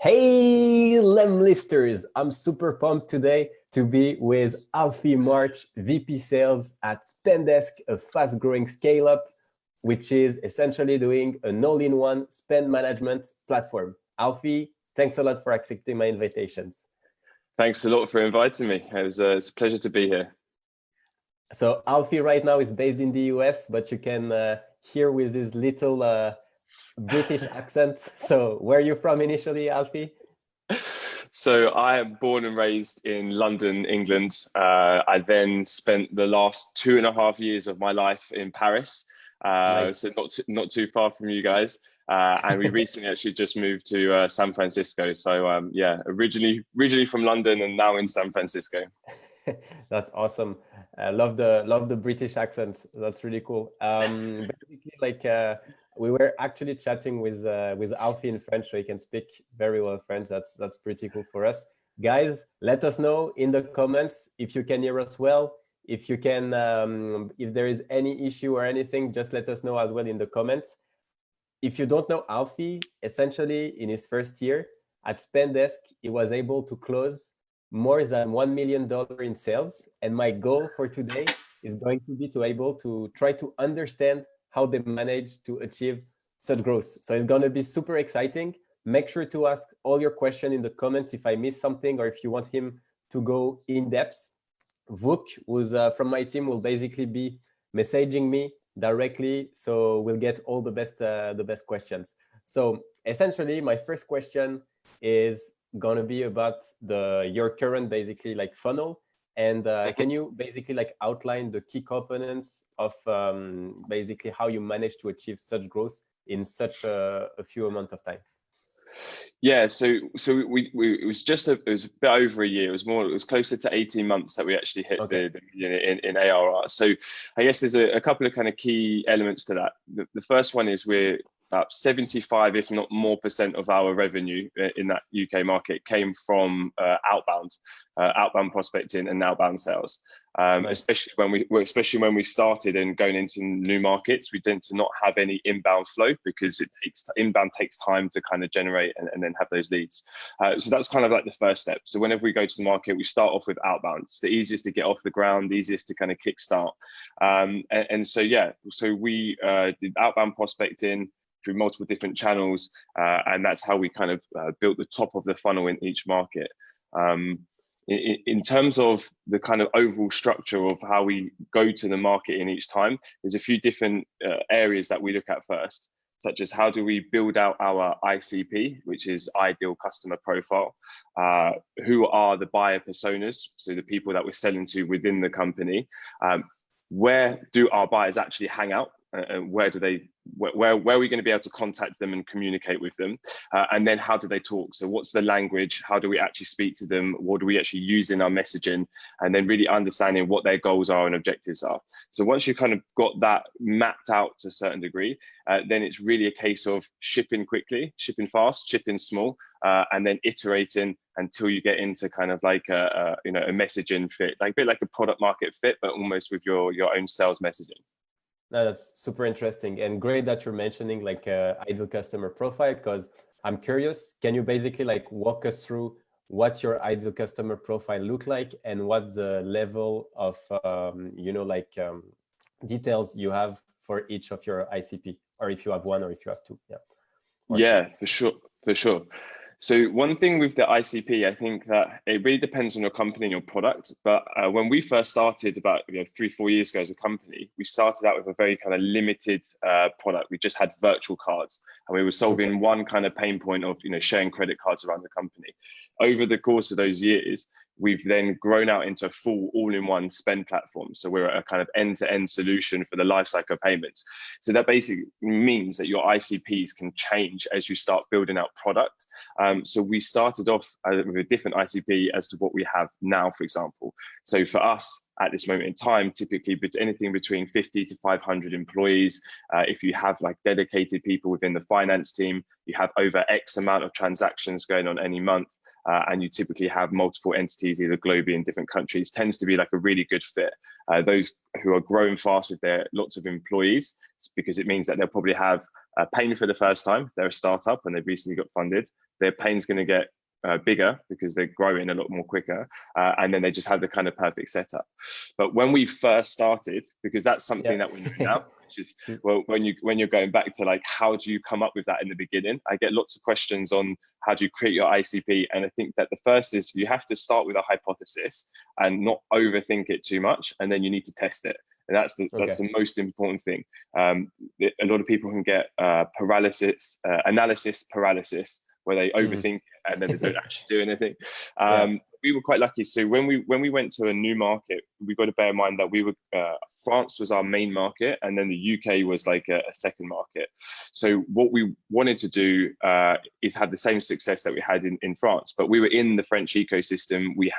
Hey, lemlisters! I'm super pumped today to be with Alfie Marsh, VP Sales at Spendesk, a fast-growing scale-up, which is essentially doing an all-in-one spend management platform. Alfie, thanks a lot for accepting my invitations. Thanks a lot for inviting me. It's a pleasure to be here. So Alfie right now is based in the US, but you can hear with his little British accent. So where are you from initially, Alfie? So I am born and raised in London, England. I then spent the last 2.5 years of my life in Paris. Nice. So not too far from you guys. And we recently actually just moved to San Francisco. So yeah, originally from London and now in San Francisco. That's awesome. I love the British accents. That's really cool. Basically, we were actually chatting with Alfie in French, so he can speak very well French. That's pretty cool for us. Guys, let us know in the comments if you can hear us well. If you can, if there is any issue or anything, just let us know as well in the comments. If you don't know Alfie, essentially in his first year at Spendesk, he was able to close more than $1 million in sales. And my goal for today is going to be to able to try to understand how they manage to achieve such growth. So it's going to be super exciting. Make sure to ask all your questions in the comments if I missed something or if you want him to go in depth. Vuk, who's from my team, will basically be messaging me directly, so we'll get all the best questions. So essentially, my first question is going to be about your current basically like funnel, and can you basically like outline the key components of basically how you manage to achieve such growth in such a few amount of time? Yeah, so it was it was a bit over a year. It was closer to 18 months that we actually hit the million in ARR. So I guess there's a couple of kind of key elements to that. The first one is we're about 75, if not more percent of our revenue in that UK market came from outbound prospecting and outbound sales. Nice. especially when we started and going into new markets, we tend to not have any inbound flow because inbound takes time to kind of generate and then have those leads. So that's kind of like the first step. So whenever we go to the market, we start off with outbound. It's the easiest to get off the ground, the easiest to kind of kickstart. And so yeah, so we did outbound prospecting through multiple different channels, and that's how we kind of built the top of the funnel in each market. In terms of the kind of overall structure of how we go to the market in each time, there's a few different areas that we look at first, such as how do we build out our ICP, which is ideal customer profile, who are the buyer personas, so the people that we're selling to within the company, where do our buyers actually hang out, and where are we going to be able to contact them and communicate with them, and then how do they talk? So what's the language? How do we actually speak to them? What do we actually use in our messaging? And then really understanding what their goals are and objectives are. So once you kind of got that mapped out to a certain degree, then it's really a case of shipping quickly, shipping fast, shipping small, and then iterating until you get into kind of like a messaging fit, like a bit like a product market fit, but almost with your own sales messaging. No, that's super interesting and great that you're mentioning like ideal customer profile, because I'm curious, can you basically like walk us through what your ideal customer profile look like and what the level of details you have for each of your ICP, or if you have one or if you have two? Yeah, for sure. So one thing with the ICP, I think that it really depends on your company and your product. But when we first started about 3-4 years ago as a company, we started out with a very kind of limited product. We just had virtual cards, and we were solving one kind of pain point of sharing credit cards around the company. Over the course of those years, we've then grown out into a full all-in-one spend platform. So we're a kind of end-to-end solution for the lifecycle payments. So that basically means that your ICPs can change as you start building out product. So we started off with a different ICP as to what we have now, for example. So for us, at this moment in time, typically anything between 50 to 500 employees. If you have like dedicated people within the finance team, you have over X amount of transactions going on any month, and you typically have multiple entities either globally in different countries, tends to be like a really good fit. Those who are growing fast with their lots of employees, because it means that they'll probably have paying for the first time. They're a startup and they've recently got funded. their pain's going to get bigger because they're growing a lot more quicker, and then they just have the kind of perfect setup. But when we first started, because that's something that we know now, which is, well, when you're going back to like, how do you come up with that in the beginning? I get lots of questions on how do you create your ICP, and I think that the first is you have to start with a hypothesis and not overthink it too much, and then you need to test it. And that's the most important thing. A lot of people can get analysis paralysis, where they overthink and then they don't actually do anything. We were quite lucky. So when we went to a new market, we got to bear in mind that we were France was our main market, and then the UK was like a second market. So what we wanted to do is have the same success that we had in France, but we were in the French ecosystem. We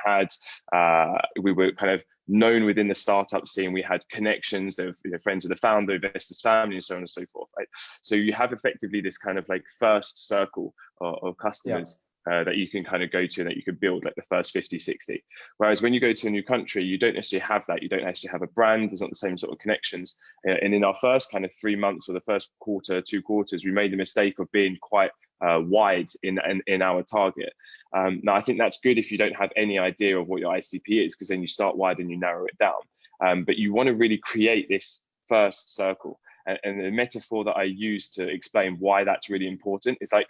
were kind of known within the startup scene. We had connections, they were friends of the founder, investors, family, and so on and so forth. Right? So you have effectively this kind of like first circle of customers that you can kind of go to, and that you can build like the first 50, 60. Whereas when you go to a new country, you don't necessarily have that. You don't actually have a brand. There's not the same sort of connections. And in our first kind of 3 months or the first quarter, 2 quarters, we made the mistake of being quite wide in our target. Now, I think that's good if you don't have any idea of what your ICP is, because then you start wide and you narrow it down. But you want to really create this first circle. And the metaphor that I use to explain why that's really important is like,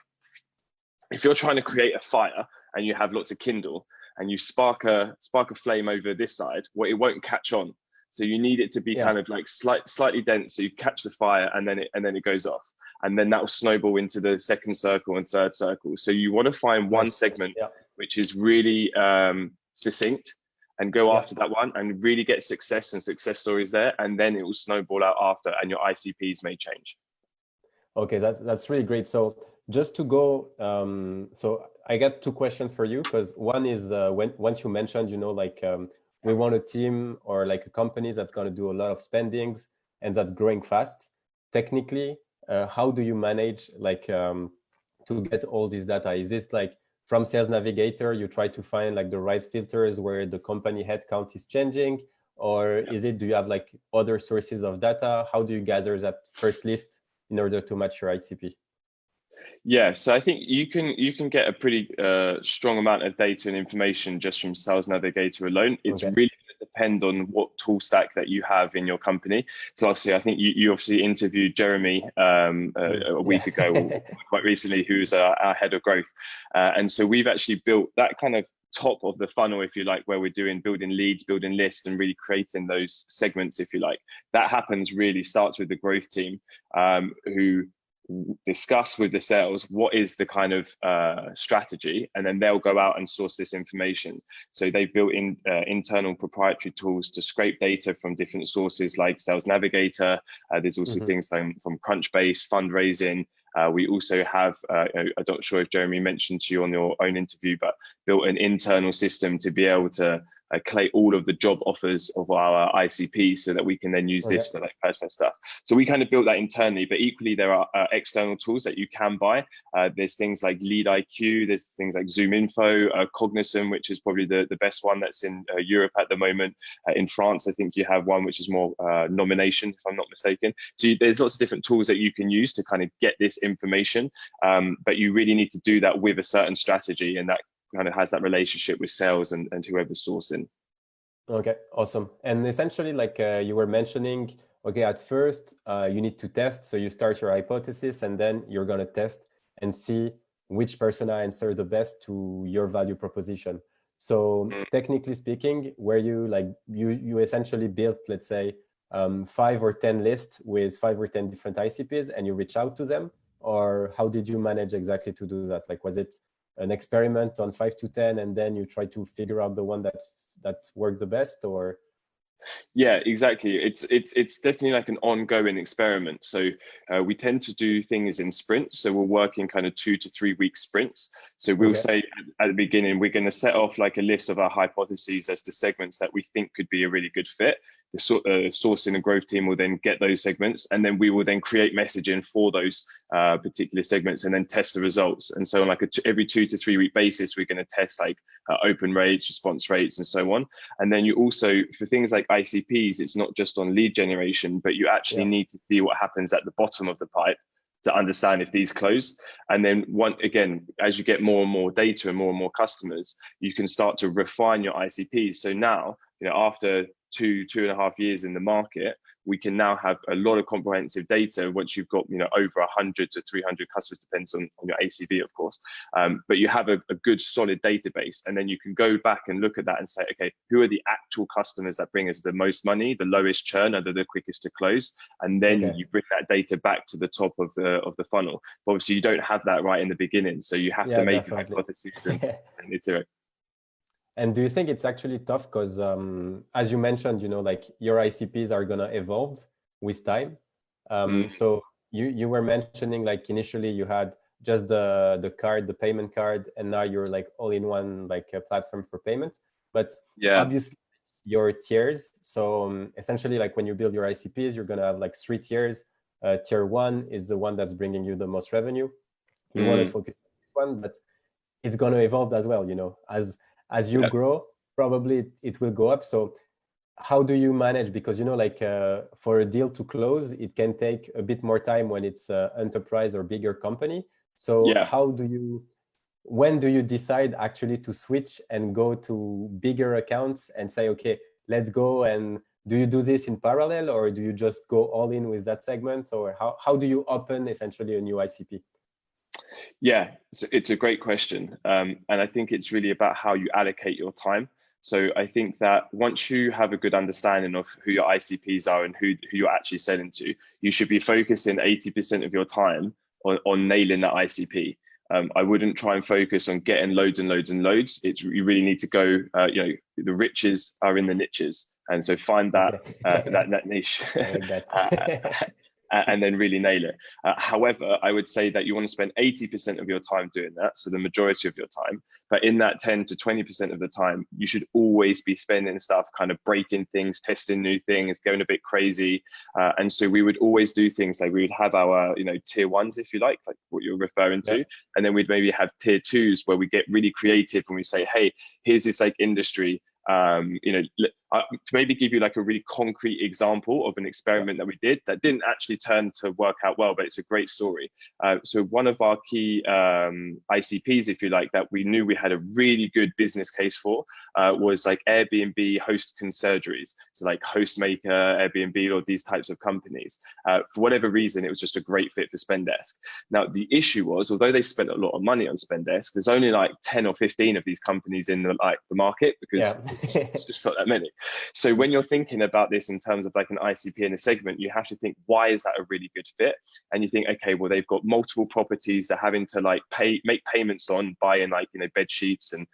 if you're trying to create a fire and you have lots of kindle and you spark a flame over this side, well, it won't catch on. So you need it to be kind of like slightly dense, so you catch the fire and then it goes off. And then that will snowball into the second circle and third circle. So you want to find one segment which is really succinct, and go after that one and really get success and success stories there. And then it will snowball out after, and your ICPs may change. Okay, that's really great. So just to go, so I got 2 questions for you, because one is once you mentioned, like we want a team or like a company that's going to do a lot of spendings and that's growing fast. Technically, how do you manage like to get all this data? Is it like from Sales Navigator, you try to find like the right filters where the company headcount is changing, or do you have like other sources of data? How do you gather that first list in order to match your ICP? Yeah, so I think you can get a pretty strong amount of data and information just from Sales Navigator alone. It's really going to depend on what tool stack that you have in your company. So obviously, I think you obviously interviewed Jeremy a week ago, or quite recently, who's our head of growth. And so we've actually built that kind of top of the funnel, if you like, where we're building leads, building lists, and really creating those segments, if you like. That starts with the growth team, who discuss with the sales what is the kind of strategy, and then they'll go out and source this information. So they've built in internal proprietary tools to scrape data from different sources like Sales Navigator. There's also things from Crunchbase, fundraising. We also have, I'm not sure if Jeremy mentioned to you on your own interview, but built an internal system to be able to collate all of the job offers of our ICP, so that we can then use this for like personal stuff. So we kind of built that internally, but equally there are external tools that you can buy. There's things like Lead IQ, there's things like Zoom Info, Cognizant, which is probably the best one that's in Europe at the moment. In France, I think you have one which is more Nomination, if I'm not mistaken. So there's lots of different tools that you can use to kind of get this information, but you really need to do that with a certain strategy, and that kind of has that relationship with sales and whoever's sourcing. Okay, awesome. And essentially, like you were mentioning, okay, at first you need to test. So you start your hypothesis, and then you're going to test and see which persona answer the best to your value proposition. So technically speaking, where you essentially built, let's say, 5 or 10 lists with 5 or 10 different ICPs, and you reach out to them, or how did you manage exactly to do that? Like, was it an experiment on 5 to 10, and then you try to figure out the one that worked the best, or? Yeah, exactly. It's definitely like an ongoing experiment. So we tend to do things in sprints. So we'll work in kind of 2 to 3 week sprints. So we'll say at the beginning, we're going to set off like a list of our hypotheses as to segments that we think could be a really good fit. The sourcing and growth team will then get those segments, and then we will then create messaging for those particular segments, and then test the results. And so on like every 2 to 3 week basis, we're going to test like open rates, response rates, and so on. And then you also, for things like ICPs, it's not just on lead generation, but you actually need to see what happens at the bottom of the pipe to understand if these close. And then again, as you get more and more data and more customers, you can start to refine your ICPs. So now, after 2.5 years in the market, we can now have a lot of comprehensive data once you've got over 100 to 300 customers, depends on your ACV, of course. But you have a good solid database, and then you can go back and look at that and say, okay, who are the actual customers that bring us the most money, the lowest churn, and the quickest to close? And then you bring that data back to the top of the funnel. But obviously, you don't have that right in the beginning, so you have to make a hypothesis and iterate. And do you think it's actually tough? Because as you mentioned, like your ICPs are going to evolve with time. So you were mentioning like initially you had just the payment card, and now you're like all in one, like a platform for payment. But obviously your tiers. So essentially, like when you build your ICPs, you're going to have like 3 tiers. Tier 1 is the one that's bringing you the most revenue. You want to focus on this one, but it's going to evolve as well, as you grow, probably it will go up. So how do you manage? Because, like for a deal to close, it can take a bit more time when it's an enterprise or bigger company. So when do you decide actually to switch and go to bigger accounts and say, okay, let's go? And do you do this in parallel, or do you just go all in with that segment? Or how do you open essentially a new ICP? Yeah, it's a great question. And I think it's really about how you allocate your time. So I think that once you have a good understanding of who your ICPs are and who you're actually selling to, you should be focusing 80% of your time on nailing that ICP. I wouldn't try and focus on getting loads and loads and loads. You really need to go, the riches are in the niches. And so find that that niche. And then really nail it. However, I would say that you want to spend 80% of your time doing that, so the majority of your time. But in that 10 to 20% of the time, you should always be spending stuff, kind of breaking things, testing new things, going a bit crazy. And so we would always do things like we would have our, tier 1s, if you like what you're referring to. And then we'd maybe have tier 2s where we get really creative and we say, hey, here's this like industry. To maybe give you like a really concrete example of an experiment that we did that didn't actually turn to work out well, but it's a great story. So one of our key ICPs, if you like, that we knew we had a really good business case for was like Airbnb host surgeries. So like Hostmaker, Airbnb, or these types of companies. For whatever reason, it was just a great fit for Spendesk. Now, the issue was, although they spent a lot of money on Spendesk, there's only like 10 or 15 of these companies in the market, because it's just not that many. So when you're thinking about this in terms of like an ICP in a segment, you have to think, why is that a really good fit? And you think, okay, well, they've got multiple properties they're having to like make payments on, buying like, bed sheets and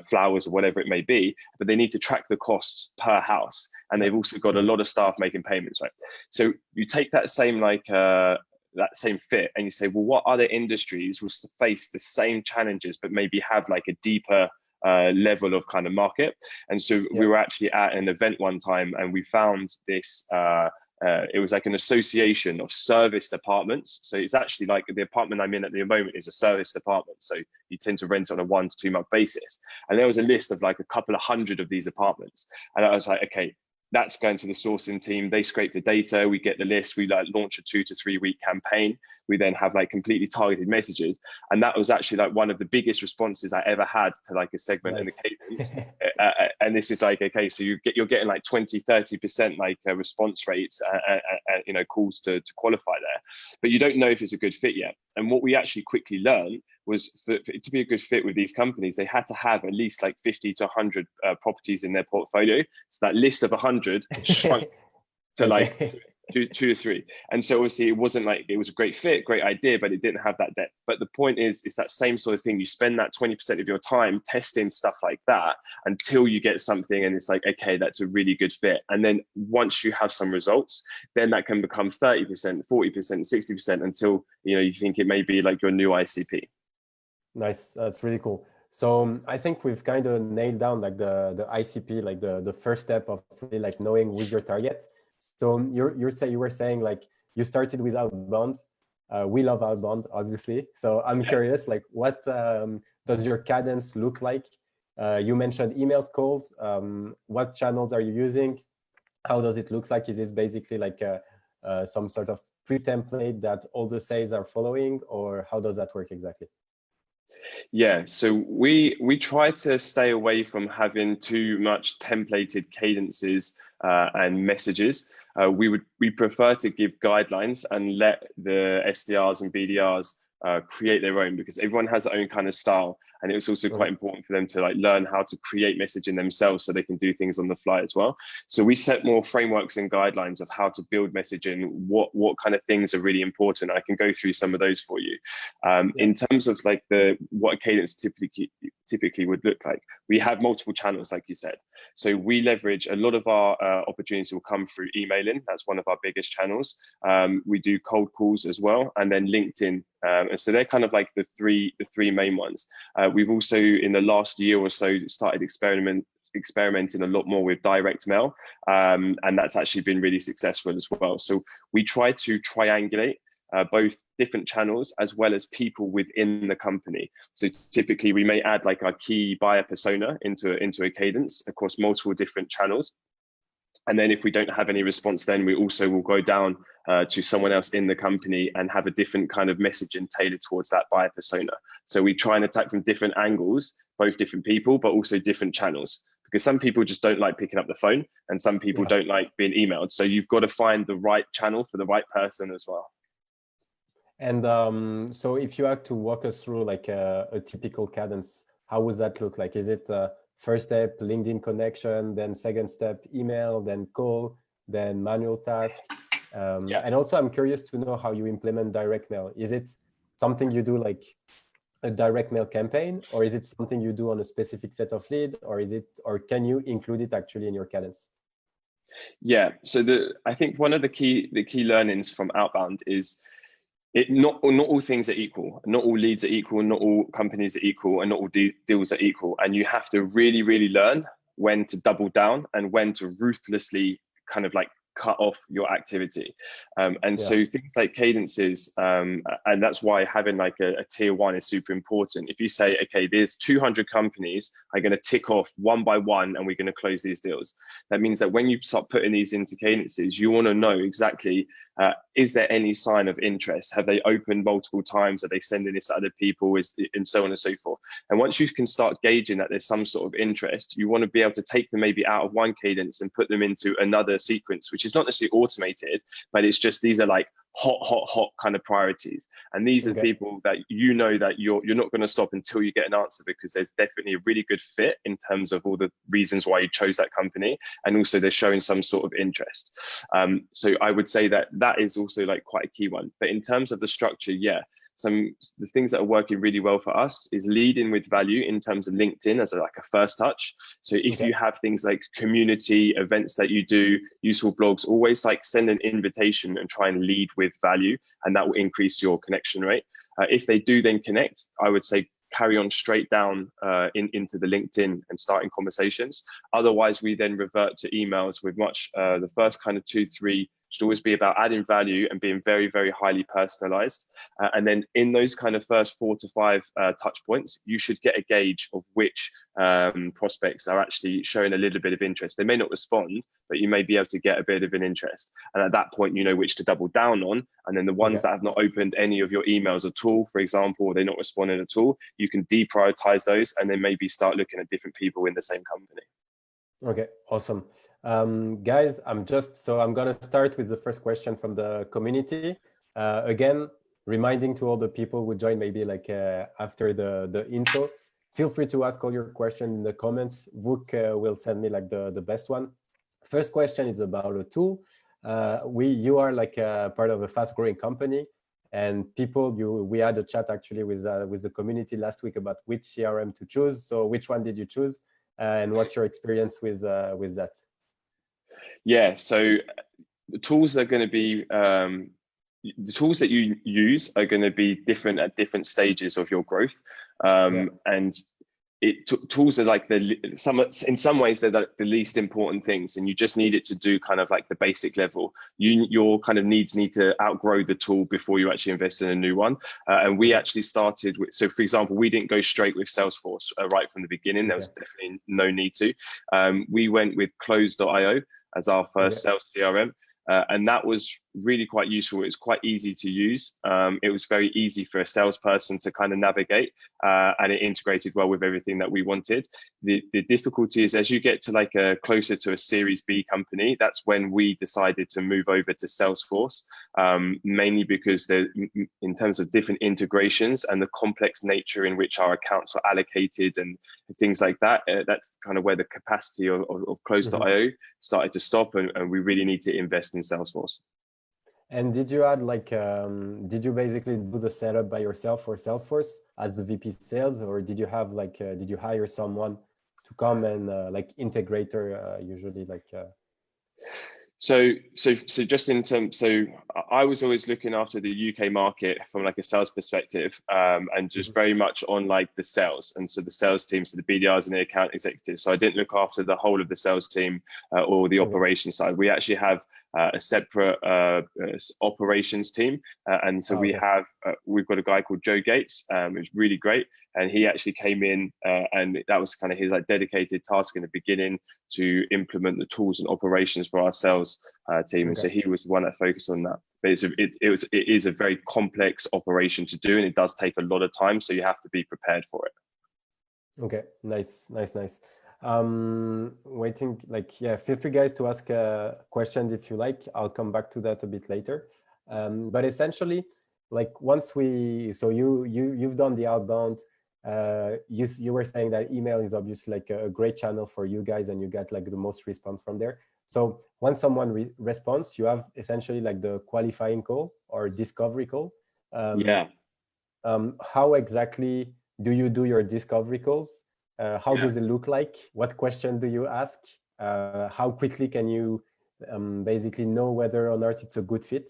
flowers or whatever it may be, but they need to track the costs per house. And they've also got a lot of staff making payments, right? So you take that same that same fit and you say, well, what other industries will face the same challenges, but maybe have like a deeper level of kind of market? And so we were actually at an event one time and we found this, it was like an association of service departments. So it's actually like the apartment I'm in at the moment is a service department. So you tend to rent on a 1 to 2 month basis. And there was a list of like a couple of hundred of these apartments. And I was like, okay, that's going to the sourcing team. They scrape the data. We get the list. We like launch a 2 to 3 week campaign. We then have like completely targeted messages. And that was actually like one of the biggest responses I ever had to like a segment in the Cadence. And this is like, okay, so you're getting like 20, 30% like response rates, calls to qualify there, but you don't know if it's a good fit yet. And what we actually quickly learned was for it to be a good fit with these companies, they had to have at least like 50 to 100 properties in their portfolio. So that list of 100 shrunk to like two or three. And so obviously it wasn't like it was a great fit, great idea, but it didn't have that depth. But the point is, it's that same sort of thing. You spend that 20% of your time testing stuff like that until you get something and it's like, okay, that's a really good fit. And then once you have some results, then that can become 30%, 40%, 60% until you think it may be like your new ICP. Nice. That's really cool. So I think we've kind of nailed down like the ICP, like the first step of really like knowing who's your target. So you were saying like you started with outbound. We love outbound, obviously. So I'm curious, like what does your cadence look like? You mentioned emails, calls. What channels are you using? How does it look like? Is this basically like some sort of pre-template that all the sales are following, or how does that work exactly? Yeah, so we try to stay away from having too much templated cadences and messages. We prefer to give guidelines and let the SDRs and BDRs create their own, because everyone has their own kind of style, and it was also quite important for them to like learn how to create messaging themselves so they can do things on the fly as well. So we set more frameworks and guidelines of how to build messaging, what kind of things are really important. I can go through some of those for you. In terms of like what a cadence typically would look like, we have multiple channels, like you said. So we leverage a lot of our opportunities will come through emailing. That's one of our biggest channels. We do cold calls as well, and then LinkedIn. And so they're kind of like the three main ones. We've also in the last year or so started experimenting a lot more with direct mail, and that's actually been really successful as well. So we try to triangulate both different channels as well as people within the company. So typically we may add like our key buyer persona into a cadence across multiple different channels. And then if we don't have any response, then we also will go down to someone else in the company and have a different kind of messaging tailored towards that buyer persona. So we try and attack from different angles, both different people, but also different channels, because some people just don't like picking up the phone and some people don't like being emailed. So you've got to find the right channel for the right person as well. And so if you had to walk us through like a typical cadence, how would that look like? Is it first step, LinkedIn connection, then second step, email, then call, then manual task? And also I'm curious to know how you implement direct mail. Is it something you do like a direct mail campaign, or is it something you do on a specific set of lead, or can you include it actually in your cadence? Yeah, so I think one of the key learnings from outbound is not all things are equal. Not all leads are equal. Not all companies are equal, and not all deals are equal. And you have to really, really learn when to double down and when to ruthlessly kind of like cut off your activity. So things like cadences, and that's why having like a tier one is super important. If you say, okay, there's 200 companies, I'm going to tick off one by one and we're going to close these deals. That means that when you start putting these into cadences, you want to know exactly, is there any sign of interest? Have they opened multiple times? Are they sending this to other people? And so on and so forth. And once you can start gauging that there's some sort of interest, you want to be able to take them maybe out of one cadence and put them into another sequence, which is not necessarily automated, but it's just, these are like hot kind of priorities. And these are people that you know that you're not going to stop until you get an answer, because there's definitely a really good fit in terms of all the reasons why you chose that company, and also they're showing some sort of interest. So I would say that is also like quite a key one. But in terms of the structure, the things that are working really well for us is leading with value in terms of LinkedIn as like a first touch. So if you have things like community events that you do, useful blogs, always like send an invitation and try and lead with value, and that will increase your connection rate. If they do then connect, I would say carry on straight down into the LinkedIn and starting conversations. Otherwise, we then revert to emails with the first kind of 2-3 should always be about adding value and being very, very highly personalized. And then in those kind of first 4 to 5 touch points, you should get a gauge of which prospects are actually showing a little bit of interest. They may not respond, but you may be able to get a bit of an interest. And at that point, you know which to double down on. And then the ones that have not opened any of your emails at all, for example, or they're not responding at all, you can deprioritize those and then maybe start looking at different people in the same company. Okay, awesome. Guys, I'm going to start with the first question from the community. Again, reminding to all the people who join maybe like after the intro, feel free to ask all your questions in the comments. Vuk will send me like the best one. First question is about a tool. You are like a part of a fast growing company, and we had a chat actually with the community last week about which CRM to choose. So which one did you choose? And what's your experience with that? Yeah, so the tools are going to be the tools that you use are going to be different at different stages of your growth, and tools are like in some ways they're the least important things, and you just need it to do kind of like the basic level. Your kind of needs need to outgrow the tool before you actually invest in a new one. And we actually started with, so for example, we didn't go straight with Salesforce right from the beginning. There was definitely no need to. We went with Close.io as our first sales CRM. And that was really quite useful. It was quite easy to use. It was very easy for a salesperson to kind of navigate, and it integrated well with everything that we wanted. The difficulty is as you get to like closer to a Series B company, that's when we decided to move over to Salesforce, mainly because in terms of different integrations and the complex nature in which our accounts were allocated and things like that, that's kind of where the capacity of Close.io started to stop, and we really need to invest in Salesforce. And did you add like, did you basically do the setup by yourself for Salesforce as the VP sales, or did you have like, did you hire someone to come and like integrator usually like? So just in terms, so I was always looking after the UK market from like a sales perspective, and just very much on like the sales. And so the sales team, so the BDRs and the account executives. So I didn't look after the whole of the sales team or the operations side. We actually have a separate operations team, and so we've got a guy called Joe Gates, who's really great, and he actually came in, and that was kind of his like dedicated task in the beginning to implement the tools and operations for our sales team, and so he was the one that focused on that. But it is a very complex operation to do, and it does take a lot of time, so you have to be prepared for it. Okay, nice. Waiting, like, yeah, feel free guys to ask questions if you like. I'll come back to that a bit later. But essentially, like once so you've done the outbound, you were saying that email is obviously like a great channel for you guys, and you get like the most response from there. So once someone responds, you have essentially like the qualifying call or discovery call. How exactly do you do your discovery calls? How does it look like? What question do you ask? How quickly can you basically know whether or not it's a good fit?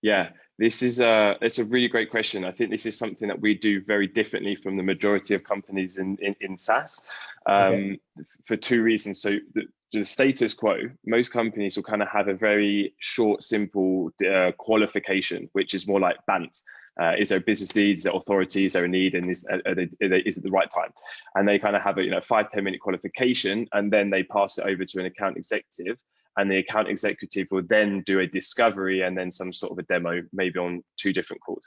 Yeah, it's a really great question. I think this is something that we do very differently from the majority of companies in SaaS, for two reasons. So the status quo, most companies will kind of have a very short, simple qualification, which is more like BANT. Is there business needs, is there authority, is there a need, and is it the right time? And they kind of have a 5-10 minute qualification, and then they pass it over to an account executive, and the account executive will then do a discovery and then some sort of a demo, maybe on 2 different calls.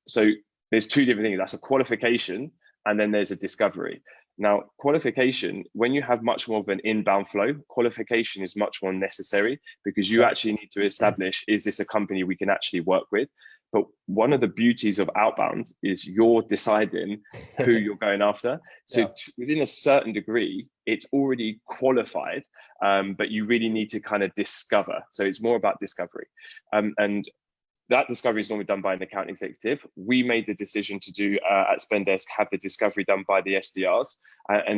So there's 2 different things. That's a qualification, and then there's a discovery. Now, qualification, when you have much more of an inbound flow, qualification is much more necessary, because you actually need to establish, is this a company we can actually work with? But one of the beauties of outbound is you're deciding who you're going after. So within a certain degree, it's already qualified, but you really need to kind of discover. So it's more about discovery. And that discovery is normally done by an account executive. We made the decision to do at Spendesk, have the discovery done by the SDRs.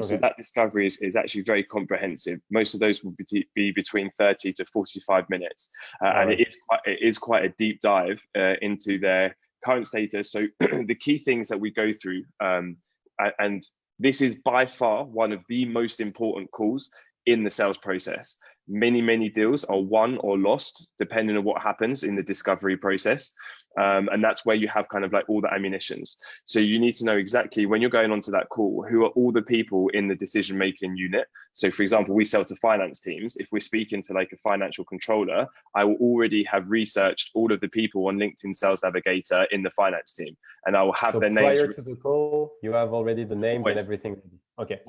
So that discovery is actually very comprehensive. Most of those will be between 30 to 45 minutes. And it is quite a deep dive into their current status. So the key things that we go through, and this is by far one of the most important calls in the sales process. Many deals are won or lost depending on what happens in the discovery process, and that's where you have kind of like all the ammunitions. So you need to know exactly, when you're going onto that call, who are all the people in the decision making unit. So for example, we sell to finance teams. If we're speaking to like a financial controller, I will already have researched all of the people on LinkedIn Sales Navigator in the finance team, and I will have their names. Prior to the call, you have already the names and everything. Okay.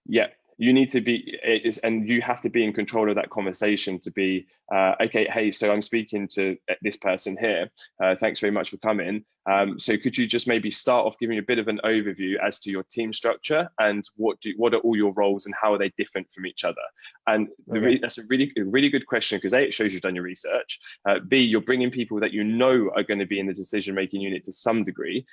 Yeah. You need to be, and you have to be in control of that conversation to be, okay, hey, so I'm speaking to this person here. Thanks very much for coming. So could you just maybe start off giving a bit of an overview as to your team structure, and what are all your roles and how are they different from each other? And that's a really good question, because A, it shows you've done your research. B, you're bringing people that you know are going to be in the decision-making unit to some degree.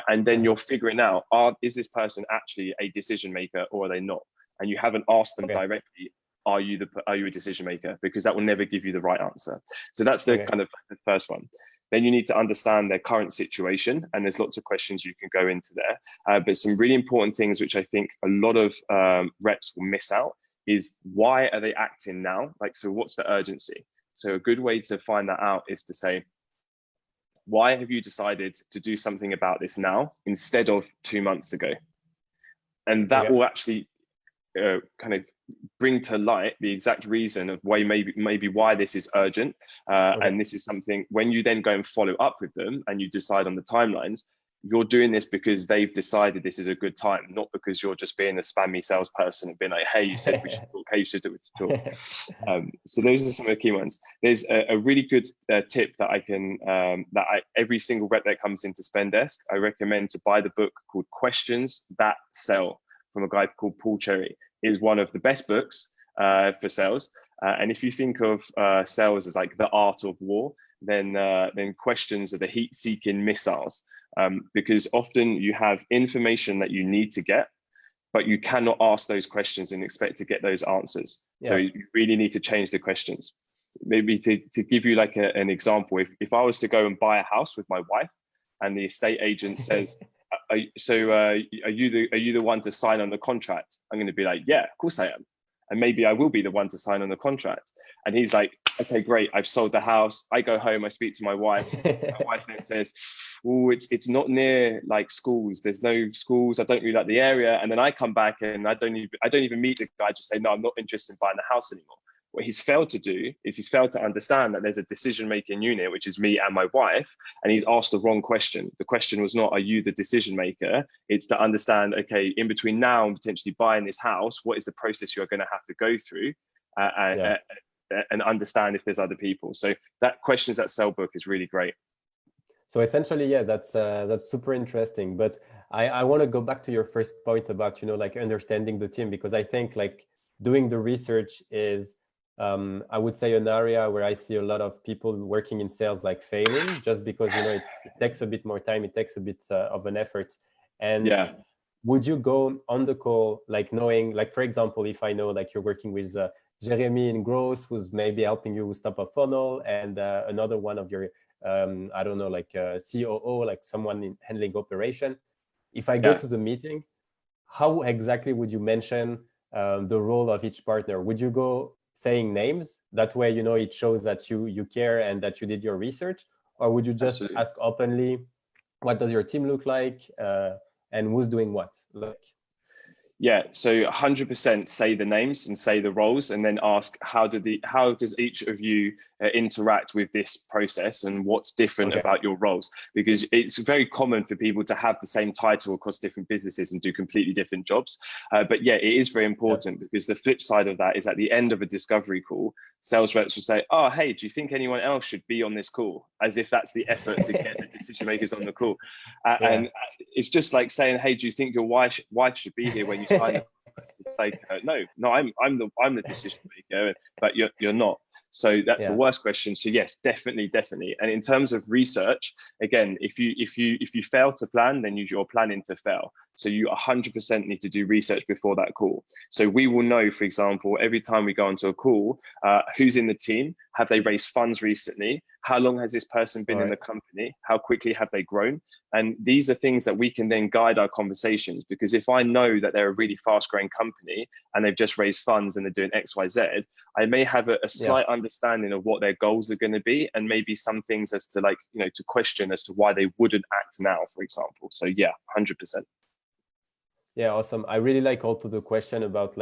And then you're figuring out, is this person actually a decision maker or are they not? And you haven't asked them directly, are you a decision maker? Because that will never give you the right answer. So that's the kind of the first one. Then you need to understand their current situation, and there's lots of questions you can go into there. But some really important things which I think a lot of reps will miss out is, why are they acting now? Like, so what's the urgency? So a good way to find that out is to say, why have you decided to do something about this now instead of 2 months ago? And that will actually kind of bring to light the exact reason of why maybe why this is urgent, and this is something. When you then go and follow up with them and you decide on the timelines, you're doing this because they've decided this is a good time, not because you're just being a spammy salesperson and being like, hey, you said we should talk, hey, you should talk. So those are some of the key ones. There's a really good tip that I can, every single rep that comes into Spendesk, I recommend to buy the book called Questions That Sell from a guy called Paul Cherry. It is one of the best books for sales. And if you think of sales as like the art of war, then questions are the heat-seeking missiles. Because often you have information that you need to get, but you cannot ask those questions and expect to get those answers. Yeah. So you really need to change the questions. Maybe to give you like an example, if I was to go and buy a house with my wife and the estate agent says, are you the one to sign on the contract? I'm going to be like, yeah, of course I am. And maybe I will be the one to sign on the contract. And he's like, okay, great. I've sold the house. I go home, I speak to my wife. My wife then says, oh, it's not near like schools. There's no schools. I don't really like the area. And then I come back and I don't even meet the guy. I just say, no, I'm not interested in buying the house anymore. What he's failed to do is he's failed to understand that there's a decision-making unit, which is me and my wife, and he's asked the wrong question. The question was not, are you the decision maker? It's to understand, okay, in between now and potentially buying this house, what is the process you're going to have to go through and understand if there's other people. So that Questions That Sell book is really great. So essentially, yeah, that's super interesting. But I want to go back to your first point about, like understanding the team, because I think like doing the research is, I would say, an area where I see a lot of people working in sales like failing, just because it takes a bit more time, it takes a bit of an effort. And would you go on the call like knowing, like for example, if I know like you're working with Jeremy in growth, who's maybe helping you with top of funnel, and another one of your I don't know, like COO, like someone in handling operation. If I go to the meeting, how exactly would you mention the role of each partner? Would you go saying names? That way, it shows that you care and that you did your research? Or would you just ask openly, what does your team look like and who's doing what? Yeah, so 100% say the names and say the roles, and then ask how does each of you interact with this process and what's different about your roles? Because it's very common for people to have the same title across different businesses and do completely different jobs. But yeah, it is very important because the flip side of that is at the end of a discovery call, sales reps will say, oh, hey, do you think anyone else should be on this call? As if that's the effort to get the decision makers on the call. And it's just like saying, hey, do you think your wife should be here when you sign the contract? It's like, no, I'm the decision maker, but you're not. So that's the worst question. So yes, definitely. And in terms of research, again, if you fail to plan, then you're planning to fail. So you 100% need to do research before that call. So we will know, for example, every time we go into a call, who's in the team, have they raised funds recently? How long has this person been in the company? How quickly have they grown? And these are things that we can then guide our conversations, because if I know that they're a really fast growing company and they've just raised funds and they're doing X, Y, Z, I may have a slight understanding of what their goals are going to be, and maybe some things as to to question as to why they wouldn't act now, for example. So yeah, 100%. Yeah, awesome. I really like also the question about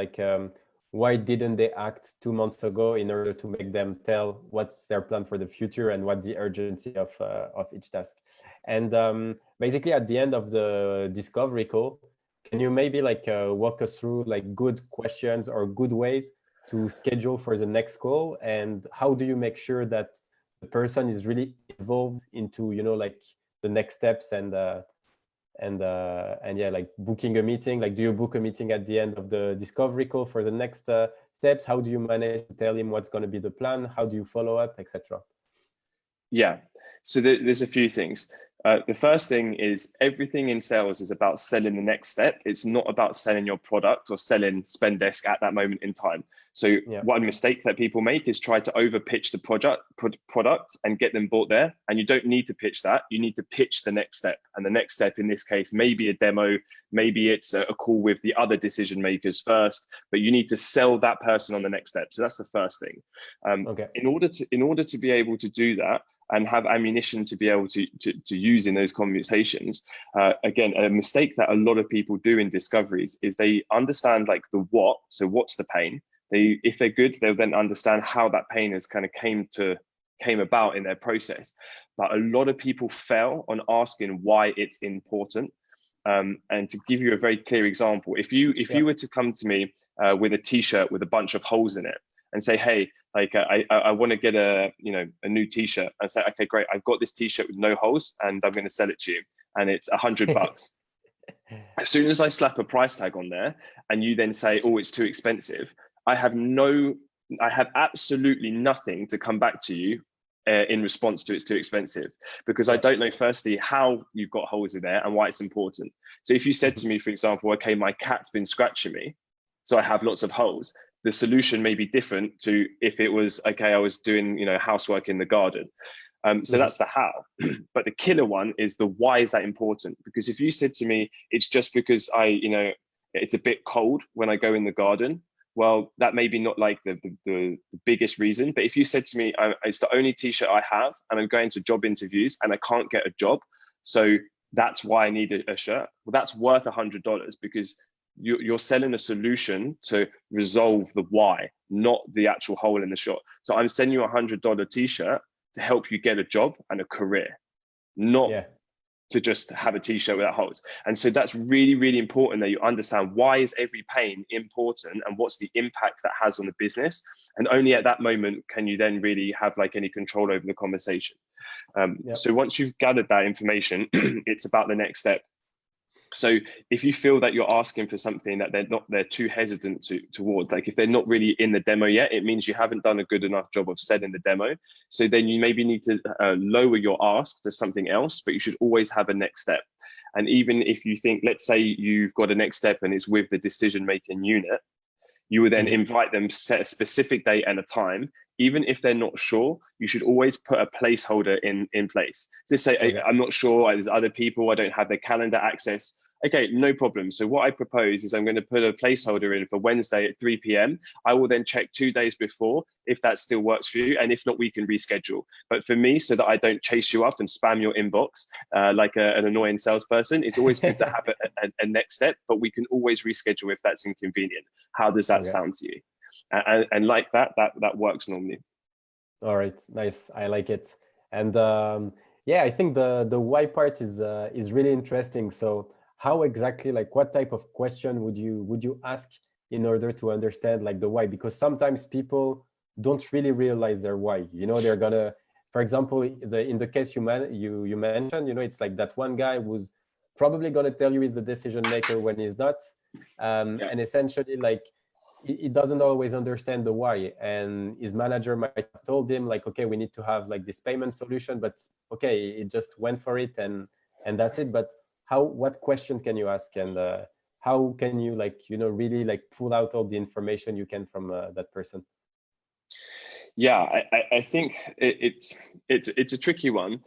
why didn't they act 2 months ago, in order to make them tell what's their plan for the future and what's the urgency of each task. And basically at the end of the discovery call, can you maybe walk us through good questions or good ways to schedule for the next call? And how do you make sure that the person is really involved into the next steps and booking a meeting? Do you book a meeting at the end of the discovery call for the next steps? How do you manage to tell him what's going to be the plan? How do you follow up, etc.? Yeah, so there's a few things. The first thing is, everything in sales is about selling the next step. It's not about selling your product or selling Spendesk at that moment in time. So one mistake that people make is try to over pitch the product and get them bought there. And you don't need to pitch that. You need to pitch the next step. And the next step in this case, maybe a demo, maybe it's a call with the other decision makers first, but you need to sell that person on the next step. So that's the first thing. In order to be able to do that, and have ammunition to be able to use in those conversations. Again, a mistake that a lot of people do in discoveries is they understand like the what, so what's the pain. If they're good, they'll then understand how that pain has kind of came about in their process. But a lot of people fail on asking why it's important. And to give you a very clear example, if you were to come to me with a t-shirt with a bunch of holes in it and say, hey, like I want to get a new t-shirt, and say, okay, great, I've got this t-shirt with no holes and I'm going to sell it to you, and it's $100. As soon as I slap a price tag on there and you then say, oh, it's too expensive, I have absolutely nothing to come back to you in response to it's too expensive, because I don't know firstly how you've got holes in there and why it's important. So if you said to me, for example, okay, my cat's been scratching me, so I have lots of holes, the solution may be different to if it was, okay, I was doing housework in the garden. So that's the how. But the killer one is the why is that important? Because if you said to me, it's just because it's a bit cold when I go in the garden, well, that may be not like the biggest reason. But if you said to me, it's the only t-shirt I have and I'm going to job interviews and I can't get a job, so that's why I need a shirt, well, that's worth $100, because you're selling a solution to resolve the why, not the actual hole in the shot. So I'm sending you $100 t-shirt to help you get a job and a career, not to just have a t-shirt without holes. And so that's really, really important that you understand why is every pain important and what's the impact that has on the business. And only at that moment can you then really have like any control over the conversation. So once you've gathered that information, it's about the next step. So if you feel that you're asking for something that they're too hesitant towards, like if they're not really in the demo yet, it means you haven't done a good enough job of selling the demo. So then you maybe need to lower your ask to something else, but you should always have a next step. And even if you think, let's say you've got a next step and it's with the decision-making unit, you would then invite them, set a specific date and a time. Even if they're not sure, you should always put a placeholder in place. Just say, I'm not sure, there's other people, I don't have their calendar access. Okay, no problem. So what I propose is I'm going to put a placeholder in for Wednesday at 3 p.m. I will then check 2 days before if that still works for you. And if not, we can reschedule. But for me, so that I don't chase you up and spam your inbox like an annoying salesperson, it's always good to have a next step, but we can always reschedule if that's inconvenient. How does that sound to you? And like that works normally. All right, nice. I like it. And I think the why part is really interesting. So how exactly, like what type of question would you ask in order to understand like the why? Because sometimes people don't really realize their why. They're gonna, for example, in the case you mentioned, it's like that one guy who's probably gonna tell you he's the decision maker when he's not, and essentially like he doesn't always understand the why, and his manager might have told him like, okay, we need to have like this payment solution, but okay, it just went for it and that's it. But what questions can you ask, and how can you really like pull out all the information you can from that person? Yeah, I think it's a tricky one,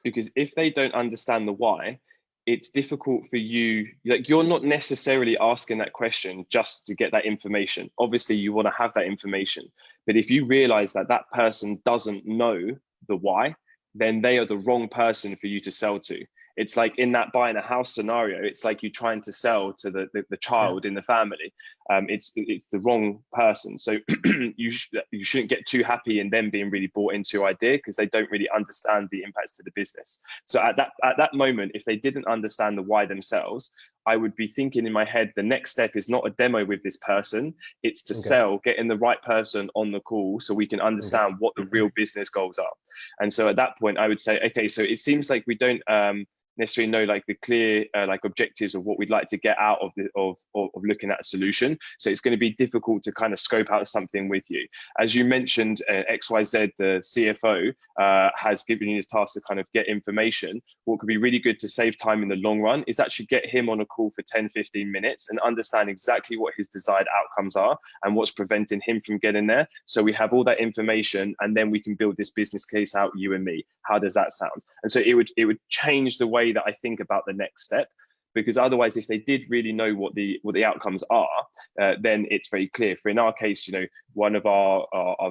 because if they don't understand the why, it's difficult for you, like you're not necessarily asking that question just to get that information. Obviously you want to have that information, but if you realize that that person doesn't know the why, then they are the wrong person for you to sell to. It's like in that buying a house scenario, it's like you trying to sell to the child in the family. It's the wrong person. So you shouldn't get too happy in them being really bought into your idea, because they don't really understand the impacts to the business. So at that moment, if they didn't understand the why themselves, I would be thinking in my head, the next step is not a demo with this person, it's to sell, getting the right person on the call so we can understand what the real business goals are. And so at that point, I would say, okay, so it seems like we don't necessarily know like the clear like objectives of what we'd like to get out of looking at a solution. So it's going to be difficult to kind of scope out something with you. As you mentioned, XYZ, the CFO, has given you this task to kind of get information. What could be really good to save time in the long run is actually get him on a call for 10-15 minutes and understand exactly what his desired outcomes are and what's preventing him from getting there. So we have all that information, and then we can build this business case out, you and me. How does that sound? And so it would change the way that I think about the next step. because otherwise, if they did really know what the outcomes are, then it's very clear. For in our case, you know, one of our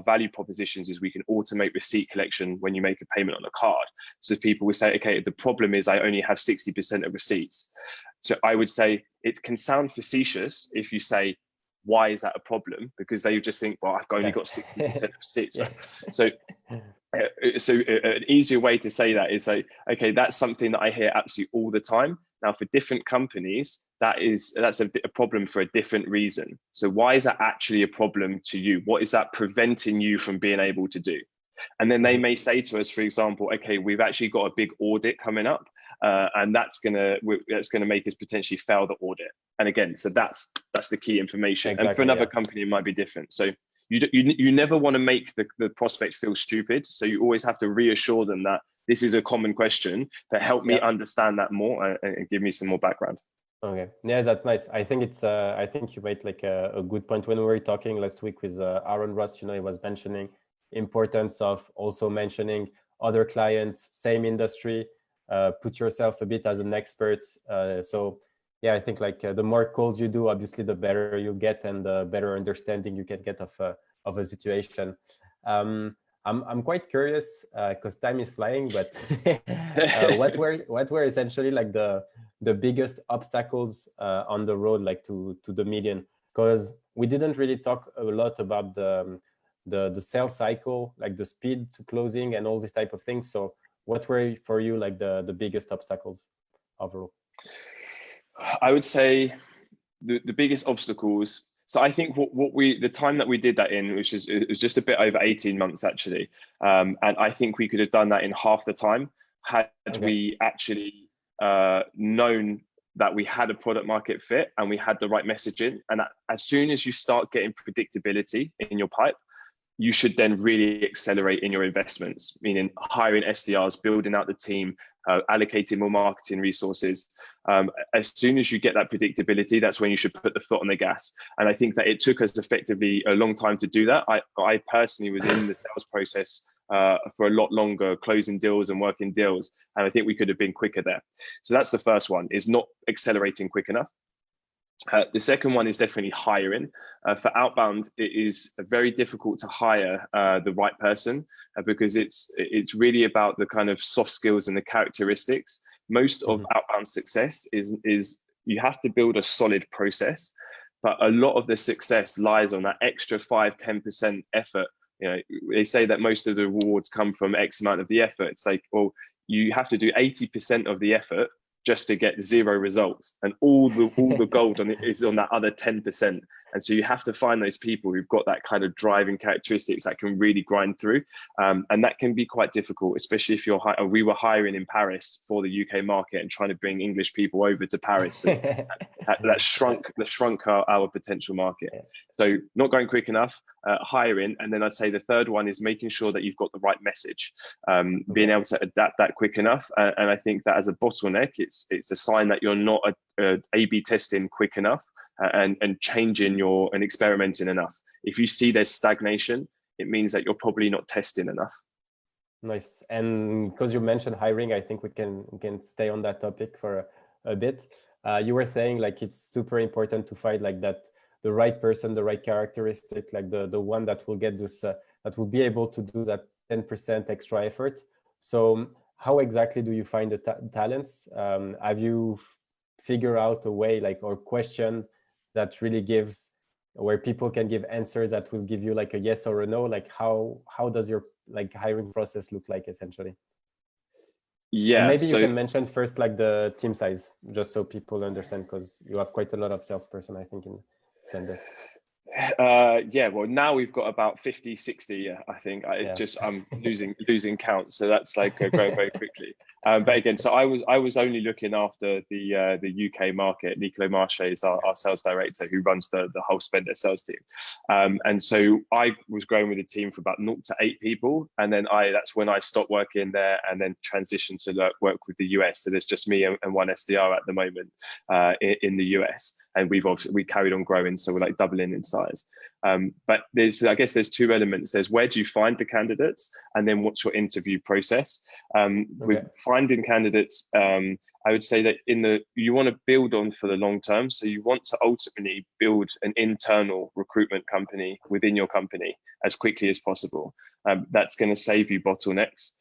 value propositions is we can automate receipt collection when you make a payment on a card. So people will say, okay, the problem is I only have 60% of receipts. So I would say it can sound facetious if you say, why is that a problem? Because they just think, well, I've only got 60% of receipts. Yeah. So an easier way to say that is like, okay, that's something that I hear absolutely all the time. Now, for different companies, that's a problem for a different reason. So why is that actually a problem to you? What is that preventing you from being able to do? And then they may say to us, for example, okay, we've actually got a big audit coming up, and that's gonna make us potentially fail the audit. And again, so that's the key information. Exactly, and for another company, it might be different. So you never want to make the prospect feel stupid. So you always have to reassure them that this is a common question, that help me understand that more and give me some more background. Okay, yeah, that's nice. I think it's I think you made like a good point when we were talking last week with Aaron Rust. You know, he was mentioning importance of also mentioning other clients, same industry, put yourself a bit as an expert. So yeah, I think like the more calls you do, obviously the better you get and the better understanding you can get of a situation. I'm quite curious because time is flying, but what were essentially like the biggest obstacles on the road, like to the million? Because we didn't really talk a lot about the sales cycle, like the speed to closing and all these type of things. So what were for you like the biggest obstacles overall? I would say the biggest obstacles. So I think the time that we did that in, which is, it was just a bit over 18 months actually. And I think we could have done that in half the time had we actually known that we had a product market fit and we had the right messaging. And as soon as you start getting predictability in your pipe, you should then really accelerate in your investments, meaning hiring SDRs, building out the team, allocating more marketing resources. As soon as you get that predictability, that's when you should put the foot on the gas. And I think that it took us effectively a long time to do that. I personally was in the sales process for a lot longer, closing deals and working deals. And I think we could have been quicker there. So that's the first one, is not accelerating quick enough. The second one is definitely hiring. For outbound, it is very difficult to hire the right person because it's really about the kind of soft skills and the characteristics. Most of outbound success is you have to build a solid process, but a lot of the success lies on that extra 5-10% effort. You know, they say that most of the rewards come from X amount of the effort. It's like, well, you have to do 80% of the effort just to get 0 results, and all the gold on it is on that other 10%. And so you have to find those people who've got that kind of driving characteristics that can really grind through, and that can be quite difficult, especially if you're we were hiring in Paris for the UK market and trying to bring English people over to Paris. that shrunk our potential market. So not going quick enough, hiring, and then I'd say the third one is making sure that you've got the right message, being able to adapt that quick enough. And I think that as a bottleneck, it's a sign that you're not A/B testing quick enough and changing and experimenting enough. If you see there's stagnation, it means that you're probably not testing enough. Nice. And because you mentioned hiring, I think we can stay on that topic for a bit. You were saying like it's super important to find like the right person, the right characteristic, like the one that will get this, that will be able to do that 10% extra effort. So how exactly do you find the talents? Have you figured out a way, like, or question that really gives, where people can give answers that will give you like a yes or a no? Like how does your like hiring process look like essentially? Yeah, and maybe you can mention first like the team size, just so people understand, because you have quite a lot of salesperson, I think, in Spendesk. Yeah, well, now we've got about 50, 60. I think I'm losing count. So that's like growing very quickly. But again, so I was only looking after the UK market. Nicolas Marsh is our sales director who runs the whole Spendesk sales team. And so I was growing with a team for about 0 to 8 people. And then that's when I stopped working there and then transitioned to work with the US. So there's just me and one SDR at the moment in the US. and we carried on growing, so we're like doubling in size. But I guess there's two elements. There's where do you find the candidates, and then what's your interview process. With finding candidates, I would say that you want to build on for the long term. So you want to ultimately build an internal recruitment company within your company as quickly as possible. That's going to save you bottlenecks.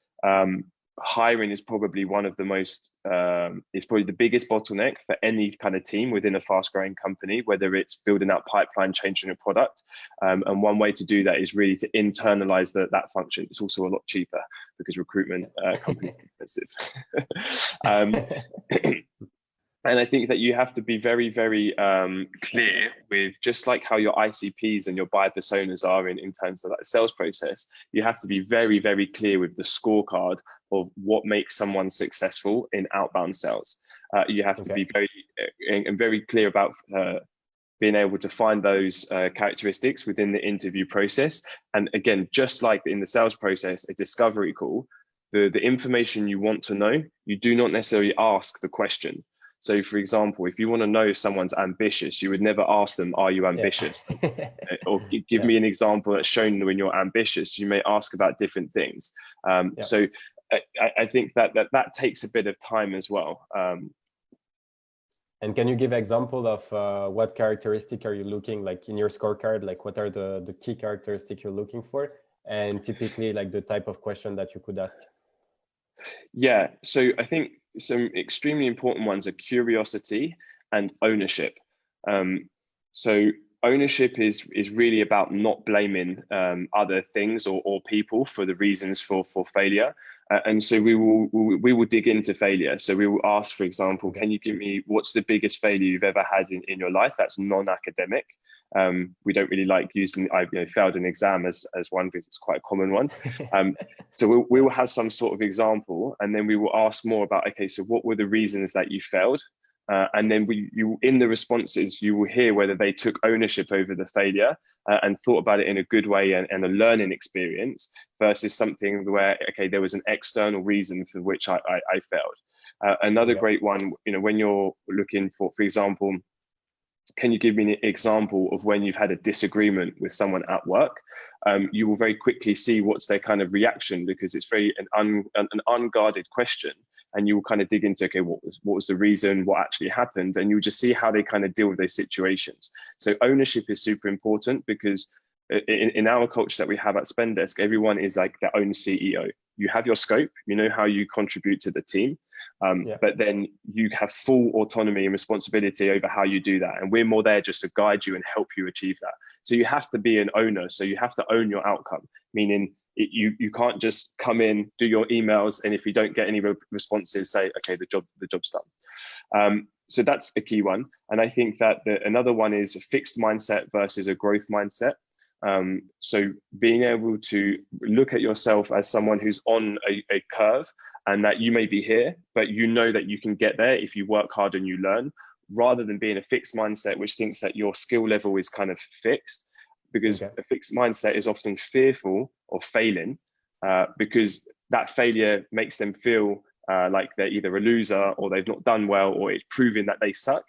Hiring is probably one of the most, it's probably the biggest bottleneck for any kind of team within a fast growing company, whether it's building out pipeline, changing a product. And one way to do that is really to internalize that function. It's also a lot cheaper because recruitment companies are expensive. And I think that you have to be very, very clear with, just like how your ICPs and your buyer personas are in terms of that sales process, you have to be very, very clear with the scorecard of what makes someone successful in outbound sales. You have to be very clear about being able to find those characteristics within the interview process. And again, just like in the sales process, a discovery call, the information you want to know, you do not necessarily ask the question. So for example, if you want to know if someone's ambitious, you would never ask them, are you ambitious? Or give me an example that's shown when you're ambitious. You may ask about different things. So I think that takes a bit of time as well. And can you give example of what characteristic are you looking, like in your scorecard, like what are the key characteristics you're looking for? And typically like the type of question that you could ask? Yeah, so I think some extremely important ones are curiosity and ownership. So ownership is really about not blaming other things or people for the reasons for failure. And so we will dig into failure. So we will ask, for example, can you give me what's the biggest failure you've ever had in your life that's non-academic? We don't really like using I've failed an exam as one because it's quite a common one. So we will have some sort of example, and then we will ask more about, okay, so what were the reasons that you failed? And then in the responses, you will hear whether they took ownership over the failure and thought about it in a good way and a learning experience versus something where, okay, there was an external reason for which I failed. Another great one, when you're looking for example, can you give me an example of when you've had a disagreement with someone at work? You will very quickly see what's their kind of reaction, because it's very an unguarded question. And you will kind of dig into, okay, what was the reason, what actually happened? And you'll just see how they kind of deal with those situations. So ownership is super important, because in our culture that we have at Spendesk, everyone is like their own CEO. You have your scope, you know how you contribute to the team. But then you have full autonomy and responsibility over how you do that. And we're more there just to guide you and help you achieve that. So you have to be an owner. So you have to own your outcome, meaning you can't just come in, do your emails, and if you don't get any responses, say, okay, the job's done. So that's a key one. And I think that another one is a fixed mindset versus a growth mindset. So being able to look at yourself as someone who's on a curve, and that you may be here, but you know that you can get there if you work hard and you learn, rather than being a fixed mindset, which thinks that your skill level is kind of fixed, because a fixed mindset is often fearful of failing, because that failure makes them feel like they're either a loser or they've not done well, or it's proving that they suck.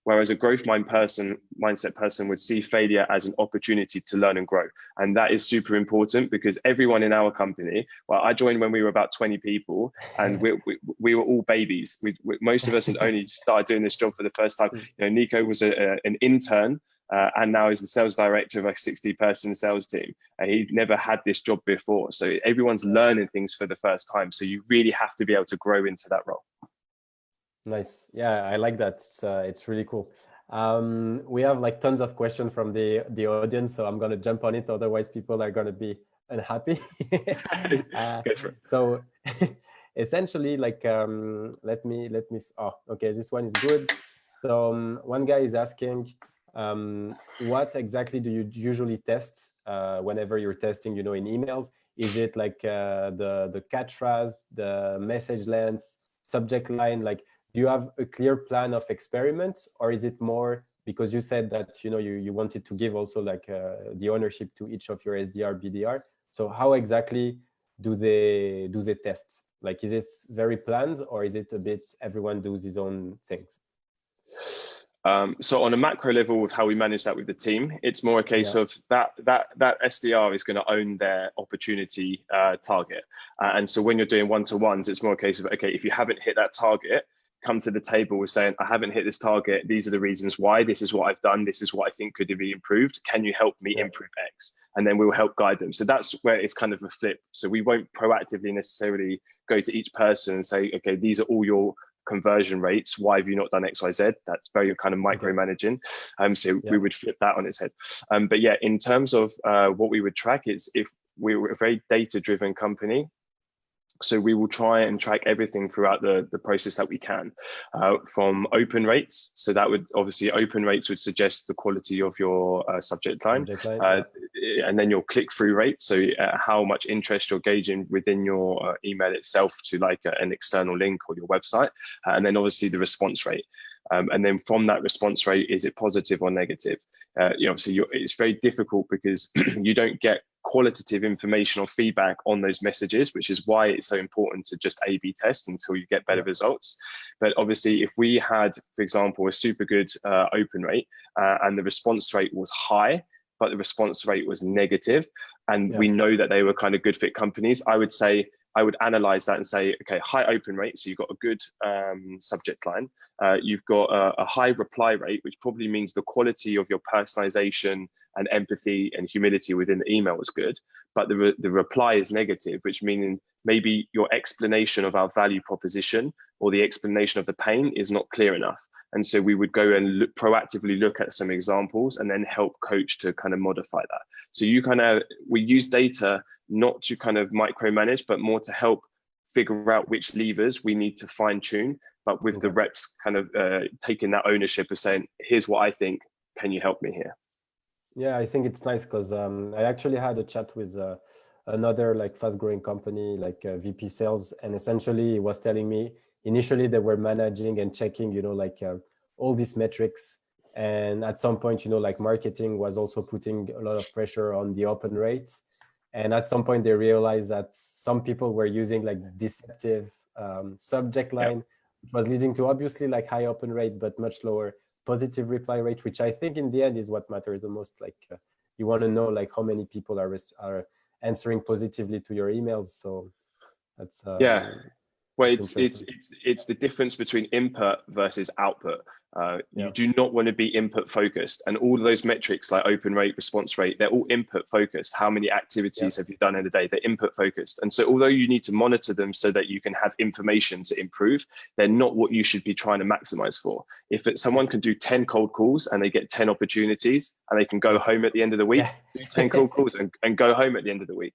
Whereas a growth mindset person would see failure as an opportunity to learn and grow. And that is super important, because everyone in our company, well, I joined when we were about 20 people, and we were all babies. Most of us had only started doing this job for the first time. Nico was an intern, and now is the sales director of a 60-person sales team. And he'd never had this job before. So everyone's learning things for the first time. So you really have to be able to grow into that role. Nice. Yeah, I like that. It's really cool. We have like tons of questions from the audience, so I'm gonna jump on it. Otherwise, people are gonna be unhappy. Go for it. So essentially, like, let me. Oh, okay. This one is good. So one guy is asking, what exactly do you usually test whenever you're testing? In emails, is it like the catchphrase, the message length, subject line, like? Do you have a clear plan of experiments, or is it more because you said that you wanted to give also like the ownership to each of your SDR, BDR? So how exactly do they test? Like, is it very planned, or is it a bit everyone does his own things? So on a macro level with how we manage that with the team, it's more a case of that SDR is going to own their opportunity target. And so when you're doing one-to-ones, it's more a case of, okay, if you haven't hit that target, come to the table with saying, I haven't hit this target. These are the reasons why. This is what I've done. This is what I think could be improved. Can you help me improve X? And then we'll help guide them. So that's where it's kind of a flip. So we won't proactively necessarily go to each person and say, okay, these are all your conversion rates. Why have you not done X, Y, Z? That's very kind of micromanaging. So we would flip that on its head. But yeah, in terms of what we would track is if we were a very data-driven company, so we will try and track everything throughout the process that we can, from open rates. So that would obviously open rates would suggest the quality of your subject line, and then your click-through rate. So how much interest you're gauging within your email itself to like an external link or your website, and then obviously the response rate. And then from that response rate, is it positive or negative? Obviously, it's very difficult because you don't get qualitative information or feedback on those messages, which is why it's so important to just A/B test until you get better results. But obviously, if we had, for example, a super good open rate and the response rate was high, but the response rate was negative, and we know that they were kind of good fit companies, I would analyze that and say, okay, high open rate, so you've got a good subject line. You've got a high reply rate, which probably means the quality of your personalization and empathy and humility within the email was good, but the reply is negative, which means maybe your explanation of our value proposition or the explanation of the pain is not clear enough. And so we would go and proactively look at some examples and then help coach to kind of modify that. So we use data not to kind of micromanage, but more to help figure out which levers we need to fine tune, but with the reps kind of taking that ownership of saying, here's what I think, can you help me here? Yeah, I think it's nice because I actually had a chat with another like fast growing company, like VP sales. And essentially he was telling me initially they were managing and checking, all these metrics. And at some point, like marketing was also putting a lot of pressure on the open rates. And at some point they realized that some people were using like deceptive subject line, which was leading to obviously like high open rate, but much lower positive reply rate, which I think in the end is what matters the most. Like you want to know like how many people are answering positively to your emails. So that's well, it's the difference between input versus output. You do not want to be input focused, and all of those metrics like open rate, response rate, they're all input focused. How many activities have you done in a day? They're input focused. And so although you need to monitor them so that you can have information to improve, they're not what you should be trying to maximize for. If someone can do 10 cold calls and they get 10 opportunities and they can go home at the end of the week, do 10 cold calls and go home at the end of the week.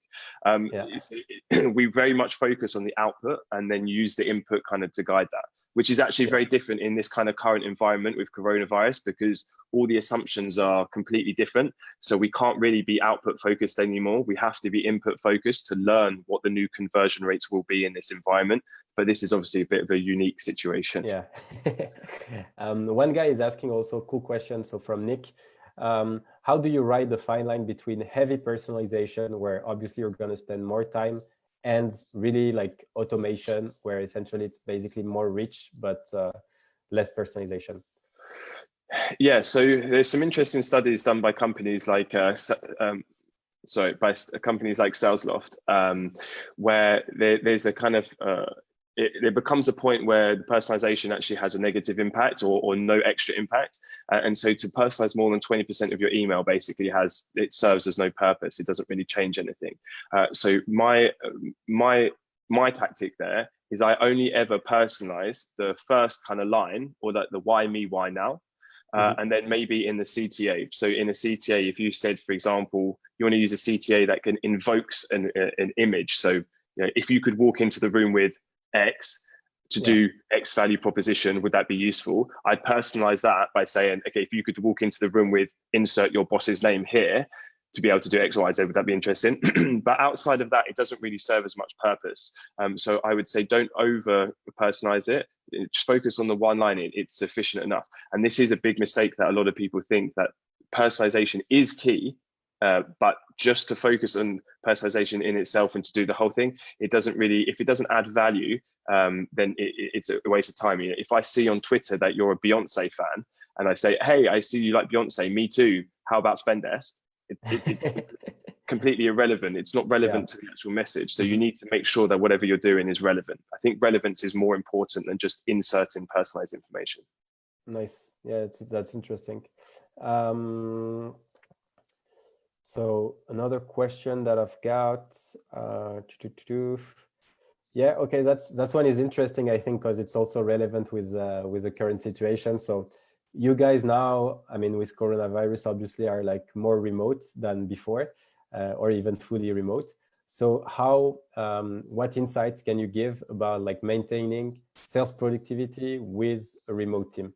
We very much focus on the output and then use the input kind of to guide that, which is actually very different in this kind of current environment with coronavirus, because all the assumptions are completely different. So we can't really be output focused anymore. We have to be input focused to learn what the new conversion rates will be in this environment. But this is obviously a bit of a unique situation. Yeah. One guy is asking also a cool question. So from Nick, how do you ride the fine line between heavy personalization, where obviously you're going to spend more time, and really like automation, where essentially it's basically more rich, but less personalization? Yeah, so there's some interesting studies done by companies like companies like SalesLoft, where there's a kind of it becomes a point where the personalization actually has a negative impact or no extra impact. And so to personalize more than 20% of your email basically it serves as no purpose. It doesn't really change anything. So my tactic there is I only ever personalize the first kind of line, or the why me, why now. And then maybe in the CTA. So in a CTA, if you said, for example, you want to use a CTA that can invokes an image. So if you could walk into the room with X to do X value proposition, would that be useful? I'd personalize that by saying, okay, if you could walk into the room with insert your boss's name here to be able to do X, Y, Z, would that be interesting? But outside of that, it doesn't really serve as much purpose. So I would say don't over personalize it. Just focus on the one line. It's sufficient enough. And this is a big mistake that a lot of people think, that personalization is key, but just to focus on personalization in itself and to do the whole thing, it doesn't really, if it doesn't add value, then it's a waste of time. If I see on Twitter that you're a Beyonce fan and I say, hey, I see you like Beyonce, me too, how about Spendesk? It's completely irrelevant. It's not relevant to the actual message. So you need to make sure that whatever you're doing is relevant. I think relevance is more important than just inserting personalized information. Nice. Yeah, that's interesting. So another question that I've got. Yeah, okay, that's one is interesting, I think, because it's also relevant with the current situation. So you guys now, I mean, with coronavirus, obviously, are like more remote than before, or even fully remote. So how, what insights can you give about like maintaining sales productivity with a remote team?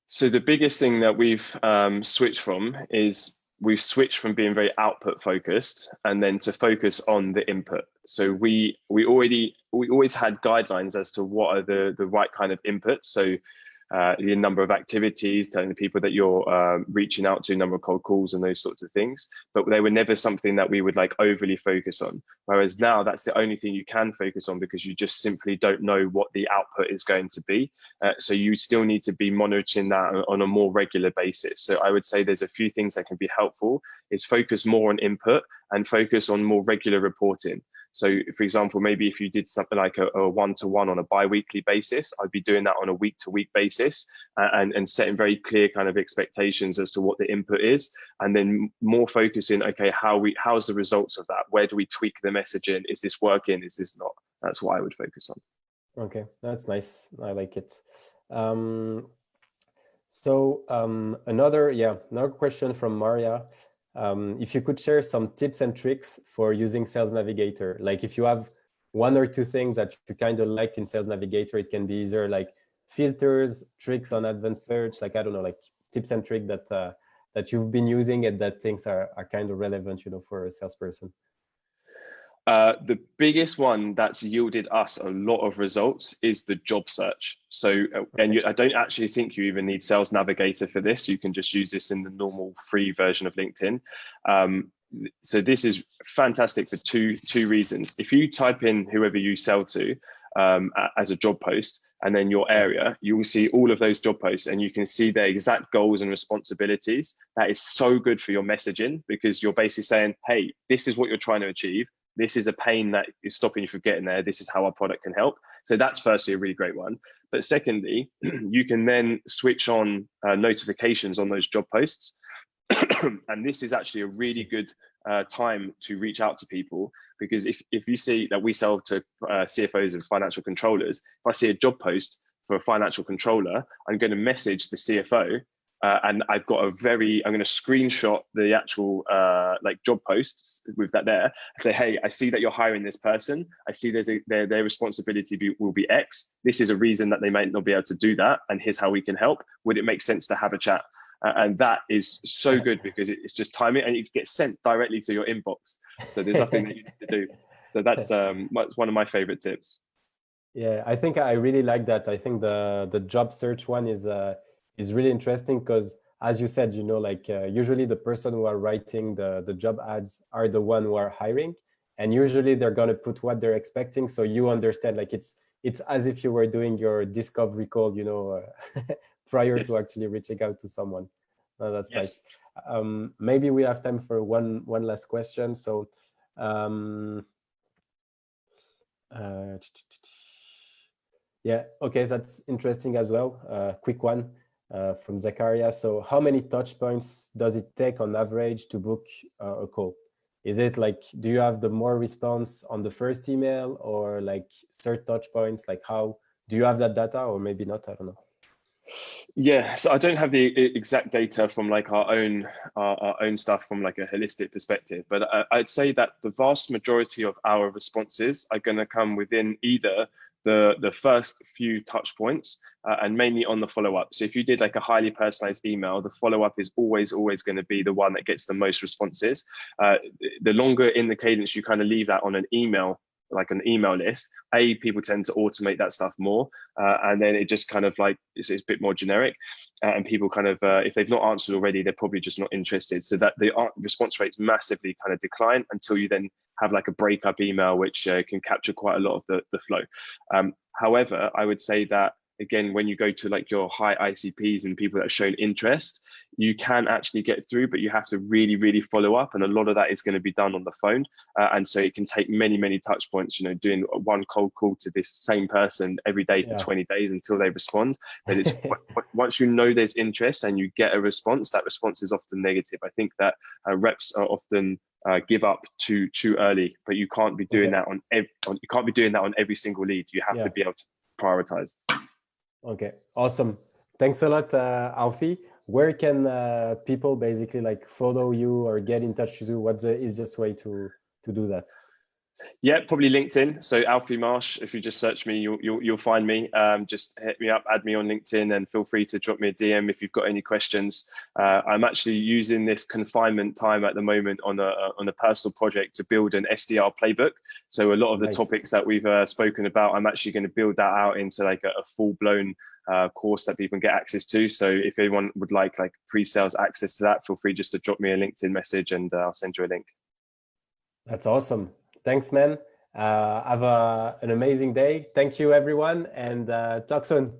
So the biggest thing that we've switched from is we've switched from being very output focused and then to focus on the input. So we always had guidelines as to what are the right kind of input. So the number of activities, telling the people that you're reaching out to, number of cold calls and those sorts of things, but they were never something that we would like overly focus on. Whereas now that's the only thing you can focus on because you just simply don't know what the output is going to be. So you still need to be monitoring that on a more regular basis. So I would say there's a few things that can be helpful is focus more on input and focus on more regular reporting. So for example, maybe if you did something like a one-to-one on a bi-weekly basis, I'd be doing that on a week-to-week basis and setting very clear kind of expectations as to what the input is. And then more focusing, okay, how's the results of that? Where do we tweak the messaging? Is this working? Is this not? That's what I would focus on. Okay, that's nice. I like it. Another question from Maria. If you could share some tips and tricks for using Sales Navigator, like if you have one or two things that you kind of liked in Sales Navigator, it can be either like filters, tricks on advanced search, like I don't know, like tips and tricks that you've been using and that things are kind of relevant, you know, for a salesperson. The biggest one that's yielded us a lot of results is the job search. So, I don't actually think you even need Sales Navigator for this. You can just use this in the normal free version of LinkedIn. So this is fantastic for two reasons. If you type in whoever you sell to as a job post and then your area, you will see all of those job posts and you can see their exact goals and responsibilities. That is so good for your messaging because you're basically saying, hey, this is what you're trying to achieve. This is a pain that is stopping you from getting there. This is how our product can help. So that's firstly a really great one. But secondly, you can then switch on notifications on those job posts. And this is actually a really good time to reach out to people because if you see that we sell to CFOs and financial controllers, if I see a job post for a financial controller, I'm going to message the CFO and I'm going to screenshot the actual like job posts with that there and say, hey, I see that you're hiring this person. I see their responsibility will be X. This is a reason that they might not be able to do that. And here's how we can help. Would it make sense to have a chat? And that is so good because it's just timing and it gets sent directly to your inbox. So there's nothing that you need to do. So that's one of my favorite tips. Yeah, I think I really like that. I think the job search one is really interesting because, as you said, you know, like usually the person who are writing the job ads are the one who are hiring, and usually they're gonna put what they're expecting. So you understand, like it's as if you were doing your discovery call, you know, prior to actually reaching out to someone. That's nice. Maybe we have time for one last question. So. Yeah, okay, that's interesting as well. Quick one from Zakaria. So how many touch points does it take on average to book a call? Is it like, do you have the more response on the first email or like third touch points? Like how, do you have that data or maybe not? I don't know. Yeah, so I don't have the exact data from like our own stuff from like a holistic perspective, but I'd say that the vast majority of our responses are going to come within either the first few touch points and mainly on the follow-up. So if you did like a highly personalized email, the follow-up is always going to be the one that gets the most responses. The longer in the cadence you kind of leave that on an email, like an email list, people tend to automate that stuff more, and then it just kind of like it's a bit more generic, and people kind of if they've not answered already, they're probably just not interested. So that the response rates massively kind of decline until you then have like a breakup email, which can capture quite a lot of the flow. However, I would say that again, when you go to like your high ICPs and people that have shown interest, you can actually get through, but you have to really, really follow up. And a lot of that is going to be done on the phone. And so it can take many, many touch points, you know, doing one cold call to this same person every day for 20 days until they respond. But it's once you know there's interest and you get a response, that response is often negative. I think that reps are often give up too early, but you can't be doing that you can't be doing that on every single lead. You have to be able to prioritize. Okay, awesome. Thanks a lot, Alfie. Where can people basically like follow you or get in touch with you? What's the easiest way to do that? Yeah, probably LinkedIn. So Alfie Marsh, if you just search me, you'll find me. Just hit me up, add me on LinkedIn, and feel free to drop me a DM if you've got any questions. I'm actually using this confinement time at the moment on a personal project to build an SDR playbook. So a lot of the topics that we've spoken about, I'm actually going to build that out into like a full-blown course that people can get access to. So if anyone would like pre-sales access to that, feel free just to drop me a LinkedIn message and I'll send you a link. That's awesome. Thanks, man. Have an amazing day. Thank you, everyone, and talk soon.